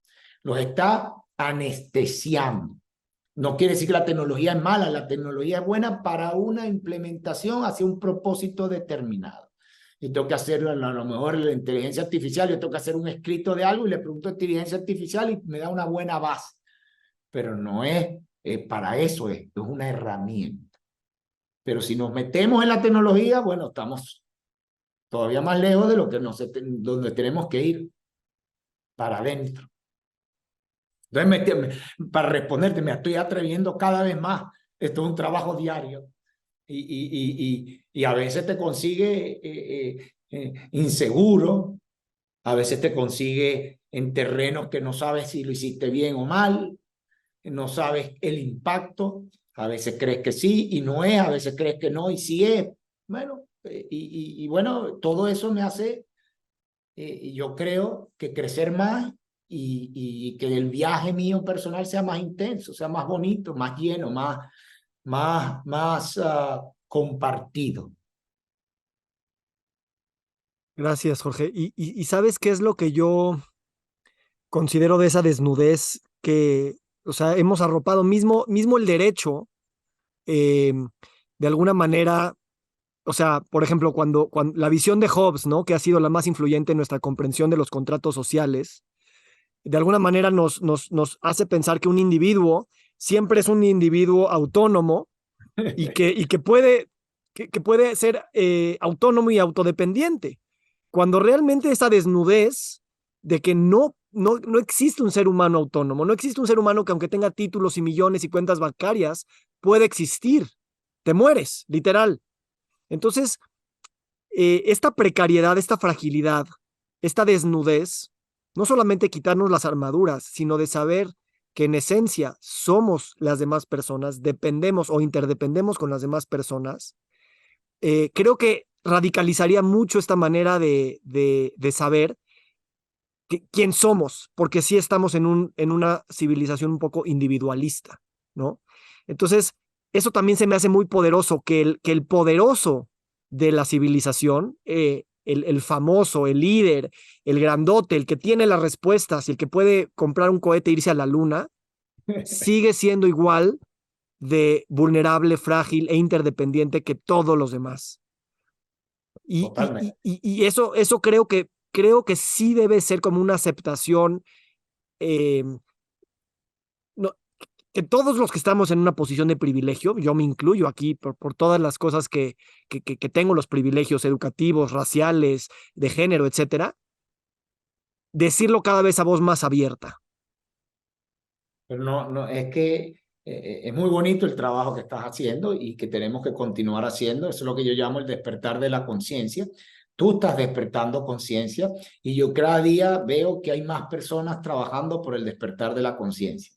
Los está anestesiando. No quiere decir que la tecnología es mala, la tecnología es buena para una implementación hacia un propósito determinado. Yo tengo que hacer a lo mejor la inteligencia artificial, yo tengo que hacer un escrito de algo y le pregunto a inteligencia artificial y me da una buena base. Pero no es para eso, es una herramienta. Pero si nos metemos en la tecnología, bueno, estamos todavía más lejos de lo que donde tenemos que ir, para adentro. Entonces, para responderte, me estoy atreviendo cada vez más. Esto es un trabajo diario. Y a veces te consigue inseguro, a veces te consigue en terrenos que no sabes si lo hiciste bien o mal, no sabes el impacto, a veces crees que sí y no es, a veces crees que no y sí es. Bueno, bueno, todo eso me hace, yo creo que crecer más y que el viaje mío personal sea más intenso, sea más bonito, más lleno, más compartido. Gracias, Jorge. Y ¿sabes qué es lo que yo considero de esa desnudez que, o sea, hemos arropado mismo el derecho, eh, de alguna manera, o sea, por ejemplo, cuando la visión de Hobbes, ¿no? Que ha sido la más influyente en nuestra comprensión de los contratos sociales, de alguna manera nos hace pensar que un individuo siempre es un individuo autónomo y que puede ser autónomo y autodependiente, cuando realmente esa desnudez de que no existe un ser humano autónomo, no existe un ser humano que aunque tenga títulos y millones y cuentas bancarias, puede existir. Te mueres, literal. Entonces, esta precariedad, esta fragilidad, esta desnudez, no solamente quitarnos las armaduras, sino de saber que en esencia somos las demás personas, dependemos o interdependemos con las demás personas, creo que radicalizaría mucho esta manera de saber quién somos, porque sí estamos en una civilización un poco individualista, ¿no? Entonces, eso también se me hace muy poderoso, que el poderoso de la civilización, el famoso, el líder, el grandote, el que tiene las respuestas y el que puede comprar un cohete e irse a la luna, sigue siendo igual de vulnerable, frágil e interdependiente que todos los demás. Totalmente. Y eso creo que sí debe ser como una aceptación, eh, no, que todos los que estamos en una posición de privilegio, yo me incluyo aquí por todas las cosas que tengo, los privilegios educativos, raciales, de género, etcétera, decirlo cada vez a voz más abierta. Pero no, es que es muy bonito el trabajo que estás haciendo y que tenemos que continuar haciendo. Eso es lo que yo llamo el despertar de la conciencia. Tú estás despertando conciencia y yo cada día veo que hay más personas trabajando por el despertar de la conciencia.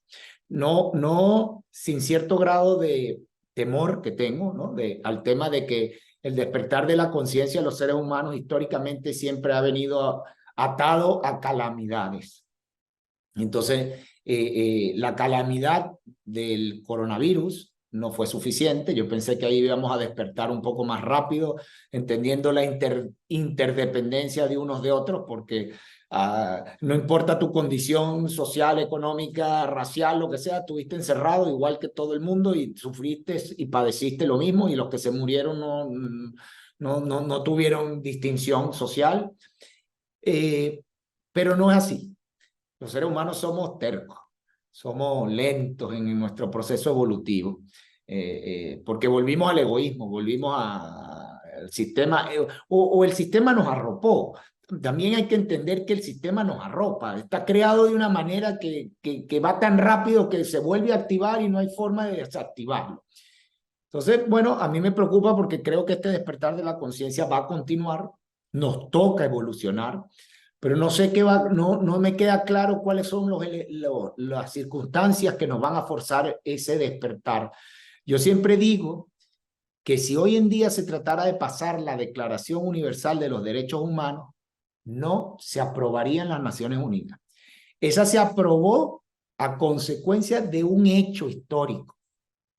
No sin cierto grado de temor que tengo, ¿no? Al tema de que el despertar de la conciencia de los seres humanos históricamente siempre ha venido atado a calamidades. Entonces, la calamidad del coronavirus no fue suficiente. Yo pensé que ahí íbamos a despertar un poco más rápido, entendiendo la interdependencia de unos de otros, porque no importa tu condición social, económica, racial, lo que sea, estuviste encerrado igual que todo el mundo y sufriste y padeciste lo mismo, y los que se murieron no tuvieron distinción social. Pero no es así. Los seres humanos somos tercos, somos lentos en nuestro proceso evolutivo, porque volvimos al egoísmo, volvimos al sistema, o el sistema nos arropó. También hay que entender que el sistema nos arropa, está creado de una manera que va tan rápido que se vuelve a activar y no hay forma de desactivarlo. Entonces, bueno, a mí me preocupa porque creo que este despertar de la conciencia va a continuar, nos toca evolucionar, pero no sé qué va, no me queda claro cuáles son las circunstancias que nos van a forzar ese despertar. Yo siempre digo que si hoy en día se tratara de pasar la Declaración Universal de los Derechos Humanos, no se aprobaría en las Naciones Unidas. Esa se aprobó a consecuencia de un hecho histórico.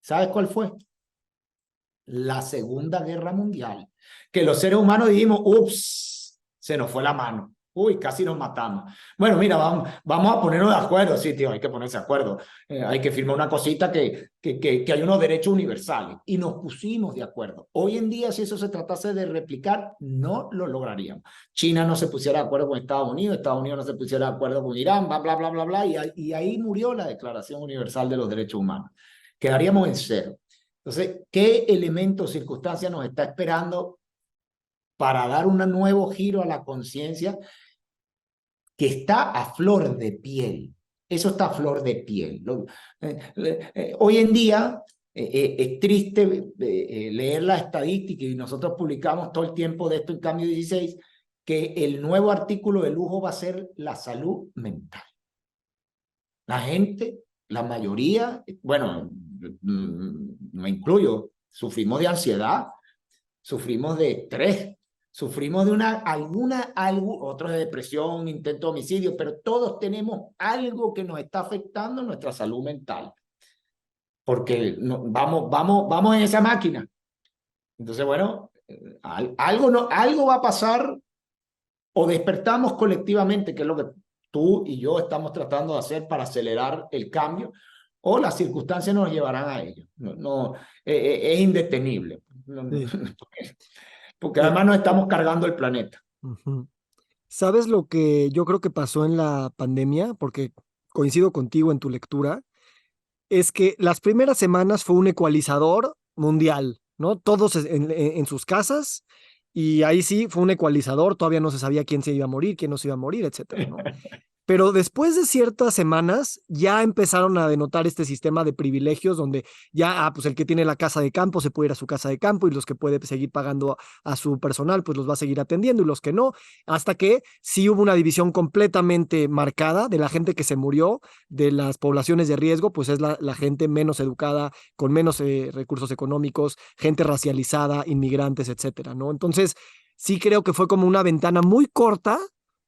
¿Sabes cuál fue? La Segunda Guerra Mundial, que los seres humanos dijimos, ups, se nos fue la mano, uy, casi nos matamos. Bueno, mira, vamos a ponernos de acuerdo, sí, tío, hay que ponerse de acuerdo, hay que firmar una cosita que hay unos derechos universales, y nos pusimos de acuerdo. Hoy en día, si eso se tratase de replicar, no lo lograríamos. China no se pusiera de acuerdo con Estados Unidos no se pusiera de acuerdo con Irán, bla, bla, bla, bla, bla, y ahí murió la Declaración Universal de los Derechos Humanos. Quedaríamos en cero. Entonces, ¿qué elemento o circunstancia nos está esperando para dar un nuevo giro a la conciencia que está a flor de piel? Eso está a flor de piel. Hoy en día es triste leer la estadística, y nosotros publicamos todo el tiempo de esto en Cambio 16, que el nuevo artículo de lujo va a ser la salud mental. La gente, la mayoría, bueno, me incluyo, sufrimos de ansiedad, sufrimos de estrés, Sufrimos de otros de depresión, intento de homicidio, pero todos tenemos algo que nos está afectando nuestra salud mental. Porque vamos en esa máquina. Entonces, bueno, algo va a pasar, o despertamos colectivamente, que es lo que tú y yo estamos tratando de hacer para acelerar el cambio, o las circunstancias nos llevarán a ello. Es indetenible. Sí. Porque además nos estamos cargando el planeta. Ujú. ¿Sabes lo que yo creo que pasó en la pandemia? Porque coincido contigo en tu lectura, es que las primeras semanas fue un ecualizador mundial, ¿no? Todos en sus casas, y ahí sí fue un ecualizador, todavía no se sabía quién se iba a morir, quién no se iba a morir, etcétera, ¿no? Pero después de ciertas semanas ya empezaron a denotar este sistema de privilegios donde ya, pues el que tiene la casa de campo se puede ir a su casa de campo, y los que puede seguir pagando a su personal, pues los va a seguir atendiendo, y los que no, hasta que sí hubo una división completamente marcada de la gente que se murió, de las poblaciones de riesgo, pues es la gente menos educada, con menos recursos económicos, gente racializada, inmigrantes, etcétera, ¿no? Entonces, sí creo que fue como una ventana muy corta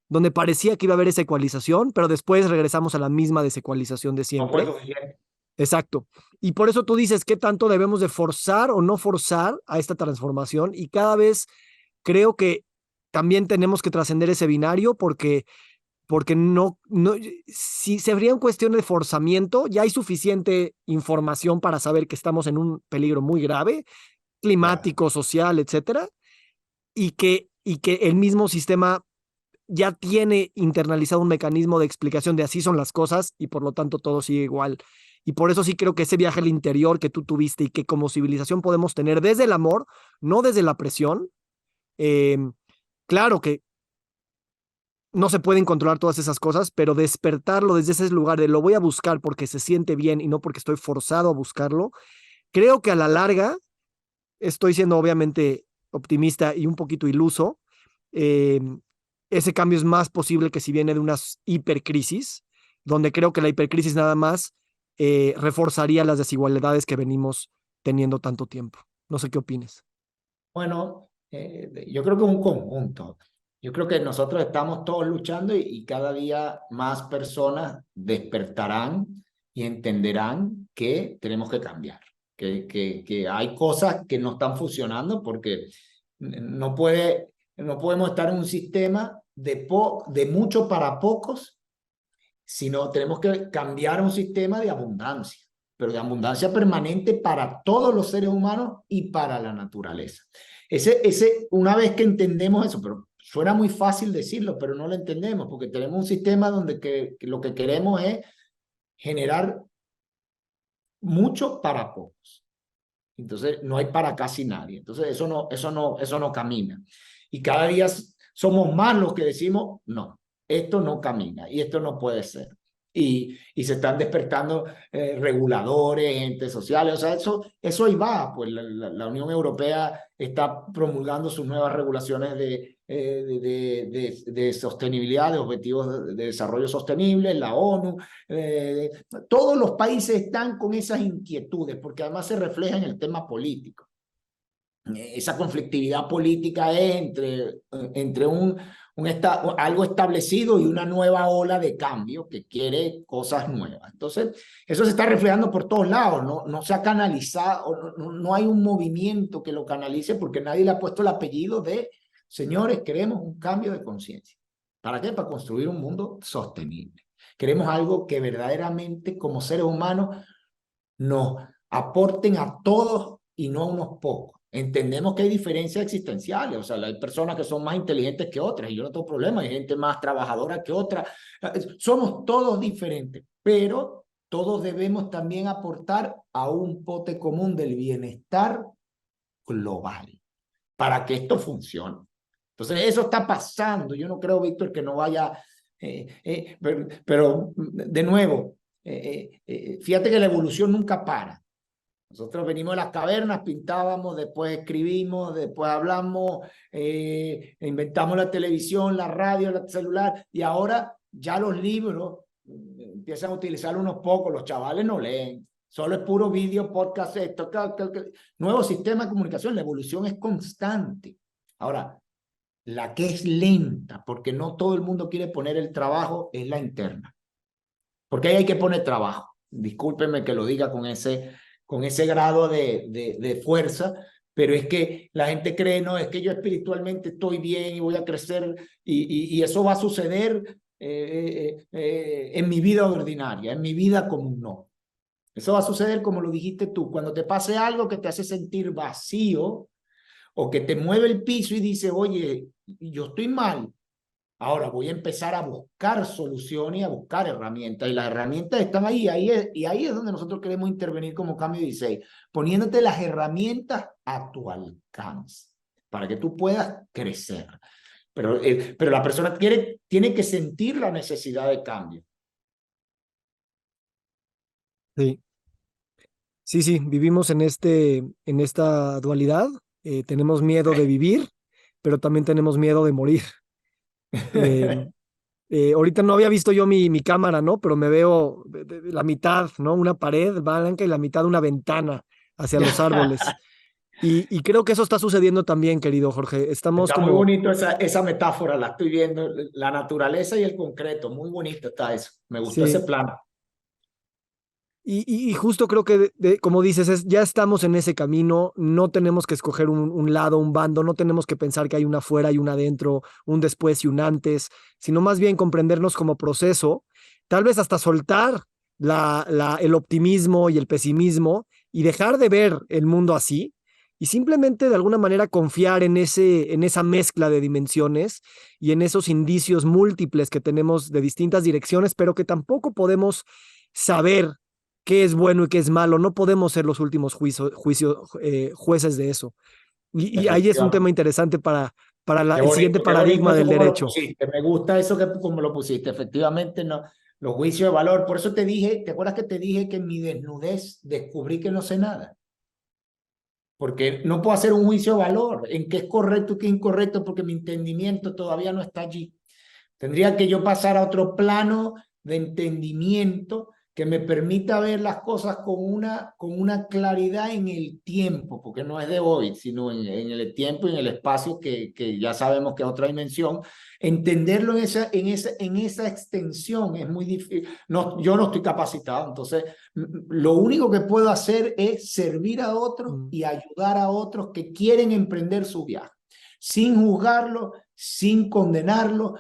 donde parecía que iba a haber esa ecualización, pero después regresamos a la misma desecualización de No fue siempre. suficiente. Exacto. Y por eso tú dices, ¿qué tanto debemos de forzar o no forzar a esta transformación? Y cada vez creo que también tenemos que trascender ese binario, porque si se habría en cuestión de forzamiento, ya hay suficiente información para saber que estamos en un peligro muy grave, Claro. climático, social, etcétera, y que el mismo sistema ya tiene internalizado un mecanismo de explicación de así son las cosas, y por lo tanto todo sigue igual. Y por eso sí creo que ese viaje al interior que tú tuviste y que como civilización podemos tener desde el amor, no desde la presión. eh, claro que no se pueden controlar todas esas cosas, pero despertarlo desde ese lugar de lo voy a buscar porque se siente bien y no porque estoy forzado a buscarlo, creo que a la larga, estoy siendo obviamente optimista y un poquito iluso, eh, ese cambio es más posible que si viene de una hipercrisis, donde creo que la hipercrisis nada más reforzaría las desigualdades que venimos teniendo tanto tiempo. No sé qué opines. Bueno, yo creo que es un conjunto. Yo creo que nosotros estamos todos luchando y cada día más personas despertarán y entenderán que tenemos que cambiar, que hay cosas que no están funcionando porque no podemos estar en un sistema de mucho para pocos, sino tenemos que cambiar a un sistema de abundancia, pero de abundancia permanente para todos los seres humanos y para la naturaleza. Una vez que entendemos eso, pero suena muy fácil decirlo, pero no lo entendemos, porque tenemos un sistema donde que lo que queremos es generar mucho para pocos. Entonces no hay para casi nadie. Entonces eso no camina. Y cada día somos más los que decimos, no, esto no camina y esto no puede ser. Y se están despertando reguladores, entes sociales, o sea, eso ahí va, pues la Unión Europea está promulgando sus nuevas regulaciones de sostenibilidad, de objetivos de desarrollo sostenible, la ONU, todos los países están con esas inquietudes, porque además se refleja en el tema político. Esa conflictividad política es entre algo establecido y una nueva ola de cambio que quiere cosas nuevas. Entonces, eso se está reflejando por todos lados, no se ha canalizado, no hay un movimiento que lo canalice porque nadie le ha puesto el apellido de, señores, queremos un cambio de conciencia. ¿Para qué? Para construir un mundo sostenible. Queremos algo que verdaderamente como seres humanos nos aporten a todos y no a unos pocos. Entendemos que hay diferencias existenciales, o sea, hay personas que son más inteligentes que otras y yo no tengo problema, hay gente más trabajadora que otra. Somos todos diferentes, pero todos debemos también aportar a un pote común del bienestar global para que esto funcione. Entonces, eso está pasando. Yo no creo, Víctor, que no vaya, pero de nuevo, fíjate que la evolución nunca para. Nosotros venimos de las cavernas, pintábamos, después escribimos, después hablamos, inventamos la televisión, la radio, el celular, y ahora ya los libros empiezan a utilizar unos pocos, los chavales no leen, solo es puro vídeo, podcast, esto, nuevo sistema de comunicación, la evolución es constante. Ahora, La que es lenta, porque no todo el mundo quiere poner el trabajo, es la interna. Porque ahí hay que poner trabajo. Discúlpenme que lo diga con ese grado de fuerza, pero es que la gente cree, no, es que yo espiritualmente estoy bien y voy a crecer y eso va a suceder en mi vida ordinaria, en mi vida común, no. Eso va a suceder como lo dijiste tú, cuando te pase algo que te hace sentir vacío o que te mueve el piso y dice, oye, yo estoy mal. Ahora voy a empezar a buscar soluciones y a buscar herramientas. Y las herramientas están ahí, y ahí es donde nosotros queremos intervenir como Cambio 16, poniéndote las herramientas a tu alcance para que tú puedas crecer. Pero la persona tiene que sentir la necesidad de cambio. Sí, sí, sí, vivimos en esta dualidad. Tenemos miedo de vivir, pero también tenemos miedo de morir. Eh, Ahorita no había visto yo mi cámara, ¿no? Pero me veo de la mitad, ¿no? Una pared blanca y la mitad de una ventana hacia los árboles. Y creo que eso está sucediendo también, querido Jorge. Estamos Está muy como, bonito esa metáfora, la estoy viendo, la naturaleza y el concreto, muy bonito está eso. Me gustó ese sí, plano. y justo creo que, como dices, ya estamos en ese camino, no tenemos que escoger un lado, un bando, no tenemos que pensar que hay una afuera y una adentro, un después y un antes, sino más bien comprendernos como proceso, tal vez hasta soltar el optimismo y el pesimismo y dejar de ver el mundo así y simplemente de alguna manera confiar en esa mezcla de dimensiones y en esos indicios múltiples que tenemos de distintas direcciones, pero que tampoco podemos saber qué es bueno y qué es malo. No podemos ser los últimos jueces de eso. Y ahí es un tema Efectivamente. interesante para el siguiente Qué bonito paradigma eso del como lo derecho. pusiste. Me gusta eso que como lo pusiste. Efectivamente, no, los juicios de valor. Por eso te dije, ¿te acuerdas que te dije que en mi desnudez descubrí que no sé nada? Porque no puedo hacer un juicio de valor en qué es correcto y qué es incorrecto porque mi entendimiento todavía no está allí. Tendría que yo pasar a otro plano de entendimiento que me permita ver las cosas con una claridad en el tiempo, porque no es de hoy, sino en el tiempo y en el espacio que ya sabemos que es otra dimensión. Entenderlo en esa extensión es muy difícil. No, yo no estoy capacitado, entonces lo único que puedo hacer es servir a otros Mm. y ayudar a otros que quieren emprender su viaje, sin juzgarlo, sin condenarlo,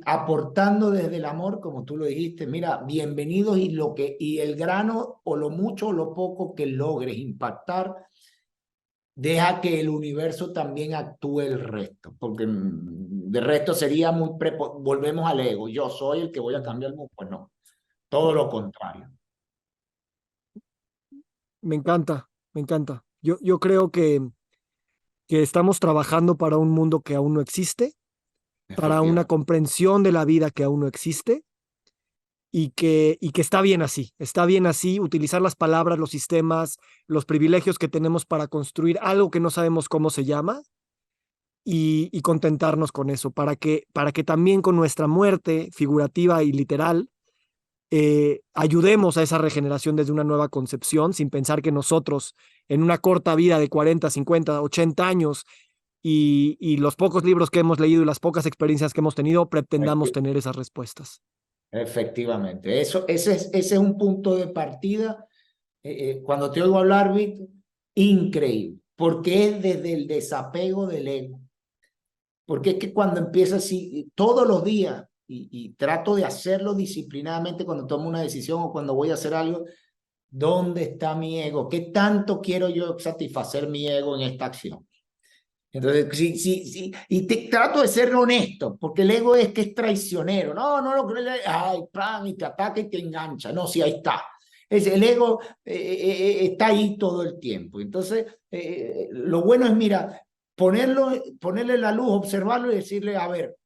aportando desde el amor, como tú lo dijiste, mira, bienvenidos y el grano o lo mucho o lo poco que logres impactar, deja que el universo también actúe el resto, porque de resto sería volvemos al ego, yo soy el que voy a cambiar el mundo, pues no, todo lo contrario. Me encanta, me encanta. Yo creo que estamos trabajando para un mundo que aún no existe, para una Efectivamente. comprensión de la vida que aún no existe y que está bien así, utilizar las palabras, los sistemas, los privilegios que tenemos para construir algo que no sabemos cómo se llama y contentarnos con eso, para que también con nuestra muerte figurativa y literal ayudemos a esa regeneración desde una nueva concepción, sin pensar que nosotros en una corta vida de 40, 50, 80 años y los pocos libros que hemos leído y las pocas experiencias que hemos tenido, pretendamos tener esas respuestas. Efectivamente, ese es un punto de partida. Cuando te oigo hablar, Vic, increíble, porque es desde el desapego del ego. Porque es que cuando empiezo así, todos los días, y trato de hacerlo disciplinadamente cuando tomo una decisión o cuando voy a hacer algo, ¿dónde está mi ego? ¿Qué tanto quiero yo satisfacer mi ego en esta acción? Entonces, sí, sí, sí, y trato de ser honesto, porque el ego es que es traicionero. No, no lo creo, ay, plan, y te ataca y te engancha. No, sí, ahí está. El ego está ahí todo el tiempo. Entonces, lo bueno es, mira, ponerle la luz, observarlo y decirle, a ver,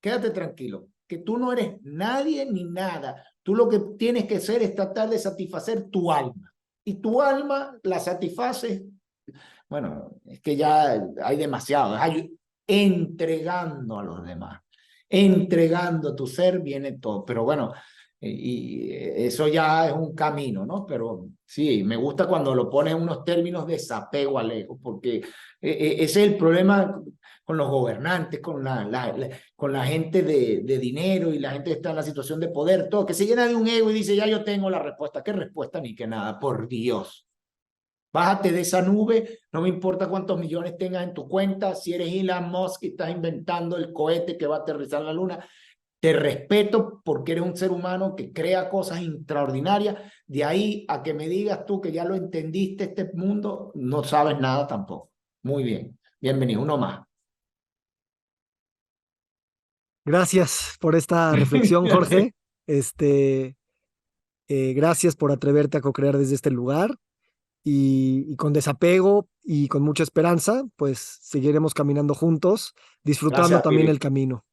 quédate tranquilo, que tú no eres nadie ni nada. Tú lo que tienes que hacer es tratar de satisfacer tu alma. Y tu alma la satisfaces, bueno, es que ya hay demasiado, hay entregando a los demás, entregando tu ser viene todo, pero bueno, Y eso ya es un camino, ¿no? Pero sí, me gusta cuando lo pones en unos términos de desapego al ego, porque ese es el problema con los gobernantes, con la gente de dinero y la gente que está en la situación de poder, todo, que se llena de un ego y dice, ya yo tengo la respuesta. ¿Qué respuesta? Ni que nada, por Dios. Bájate de esa nube, no me importa cuántos millones tengas en tu cuenta, si eres Elon Musk y estás inventando el cohete que va a aterrizar en la luna, te respeto porque eres un ser humano que crea cosas extraordinarias. De ahí a que me digas tú que ya lo entendiste este mundo, no sabes nada tampoco. Muy bien, bienvenido, uno más. Gracias por esta reflexión, Jorge. Gracias por atreverte a co-crear desde este lugar y con desapego y con mucha esperanza, pues seguiremos caminando juntos, disfrutando Gracias a ti, también el Víctor. camino.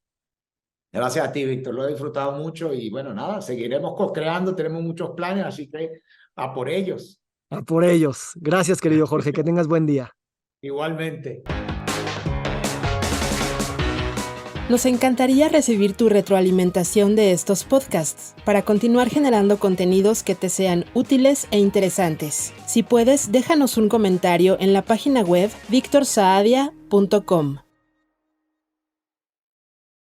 Gracias a ti, Víctor. Lo he disfrutado mucho y bueno, nada, seguiremos co-creando, tenemos muchos planes, así que a por ellos. A por ellos. Gracias, querido Jorge. Que tengas buen día. Igualmente. Nos encantaría recibir tu retroalimentación de estos podcasts para continuar generando contenidos que te sean útiles e interesantes. Si puedes, déjanos un comentario en la página web victorsaadia.com.